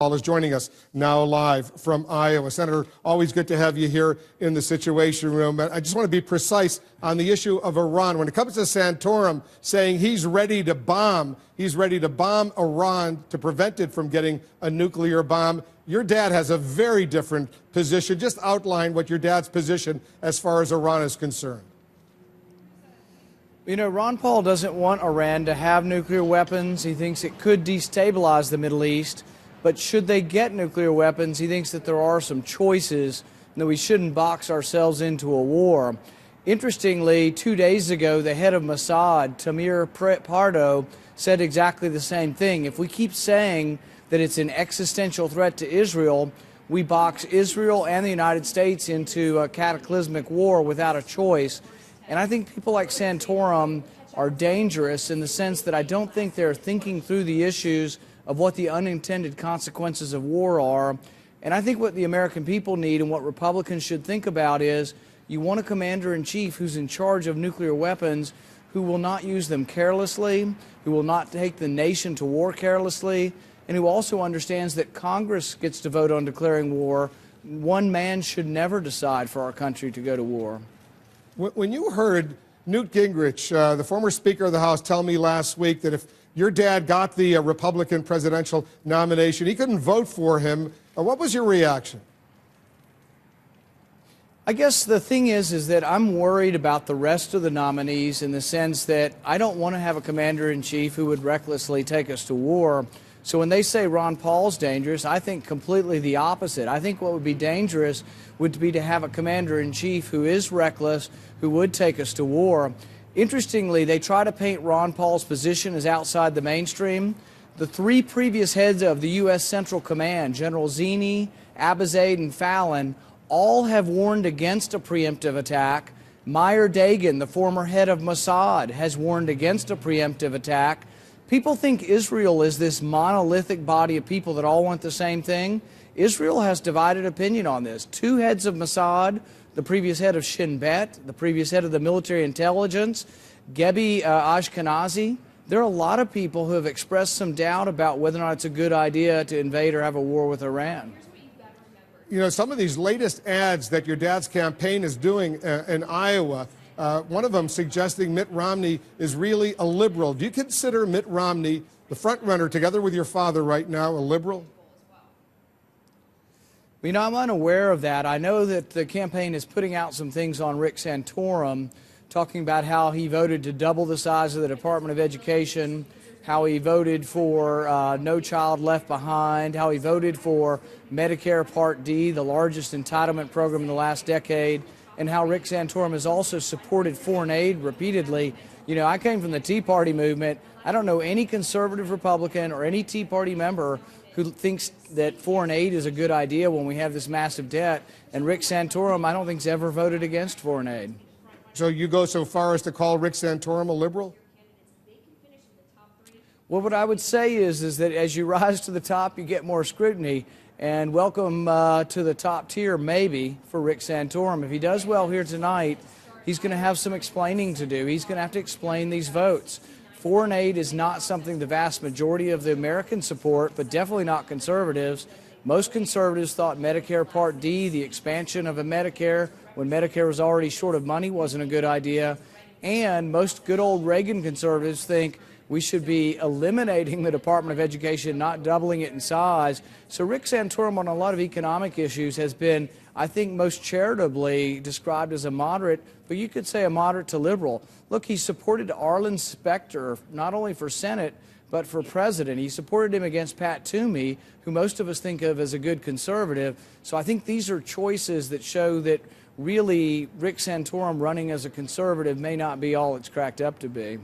Paul is joining us now live from Iowa. Senator, always good to have you here in the Situation Room. I just want to be precise on the issue of Iran. When it comes to Santorum saying he's ready to bomb Iran to prevent it from getting a nuclear bomb, your dad has a very different position. Just outline what your dad's position as far as Iran is concerned. You know, Ron Paul doesn't want Iran to have nuclear weapons. He thinks it could destabilize the Middle East. But should they get nuclear weapons, he thinks that there are some choices and that we shouldn't box ourselves into a war. Interestingly, 2 days ago, the head of Mossad, Tamir Pardo, said exactly the same thing. If we keep saying that it's an existential threat to Israel, we box Israel and the United States into a cataclysmic war without a choice. And I think people like Santorum are dangerous in the sense that I don't think they're thinking through the issues of what the unintended consequences of war are. And I think what the American people need and what Republicans should think about is you want a commander-in-chief who's in charge of nuclear weapons, who will not use them carelessly, who will not take the nation to war carelessly, and who also understands that Congress gets to vote on declaring war. One man should never decide for our country to go to war. When you heard Newt Gingrich, the former Speaker of the House, tell me last week that if your dad got the Republican presidential nomination, he couldn't vote for him, what was your reaction? I guess the thing is that I'm worried about the rest of the nominees in the sense that I don't want to have a commander-in-chief who would recklessly take us to war. So when they say Ron Paul's dangerous, I think completely the opposite. I think what would be dangerous would be to have a commander-in-chief who is reckless, who would take us to war. Interestingly, they try to paint Ron Paul's position as outside the mainstream. The three previous heads of the U.S. Central Command, General Zinni, Abizaid, and Fallon, all have warned against a preemptive attack. Meyer Dagan, the former head of Mossad, has warned against a preemptive attack. People think Israel is this monolithic body of people that all want the same thing. Israel has divided opinion on this. Two heads of Mossad, the previous head of Shin Bet, the previous head of the military intelligence, Gebi Ashkenazi. There are a lot of people who have expressed some doubt about whether or not it's a good idea to invade or have a war with Iran. You know, some of these latest ads that your dad's campaign is doing in Iowa, one of them suggesting Mitt Romney is really a liberal. Do you consider Mitt Romney, the front runner, together with your father right now, a liberal? You know, I'm unaware of that. I know that the campaign is putting out some things on Rick Santorum, talking about how he voted to double the size of the Department of Education, how he voted for No Child Left Behind, how he voted for Medicare Part D, the largest entitlement program in the last decade, and how Rick Santorum has also supported foreign aid repeatedly. You know, I came from the Tea Party movement. I don't know any conservative Republican or any Tea Party member who thinks that foreign aid is a good idea when we have this massive debt. And Rick Santorum, I don't think, has ever voted against foreign aid. So you go so far as to call Rick Santorum a liberal? Well, what I would say is that as you rise to the top, you get more scrutiny. And welcome to the top tier, maybe, for Rick Santorum. If he does well here tonight, he's going to have some explaining to do. He's going to have to explain these votes. Foreign aid is not something the vast majority of the Americans support, but definitely not conservatives. Most conservatives thought Medicare Part D, the expansion of a Medicare when Medicare was already short of money, wasn't a good idea. And most good old Reagan conservatives think we should be eliminating the Department of Education, not doubling it in size. So Rick Santorum on a lot of economic issues has been, I think, most charitably described as a moderate, but you could say a moderate to liberal. Look, he supported Arlen Specter, not only for Senate, but for president. He supported him against Pat Toomey, who most of us think of as a good conservative. So I think these are choices that show that really Rick Santorum running as a conservative may not be all it's cracked up to be.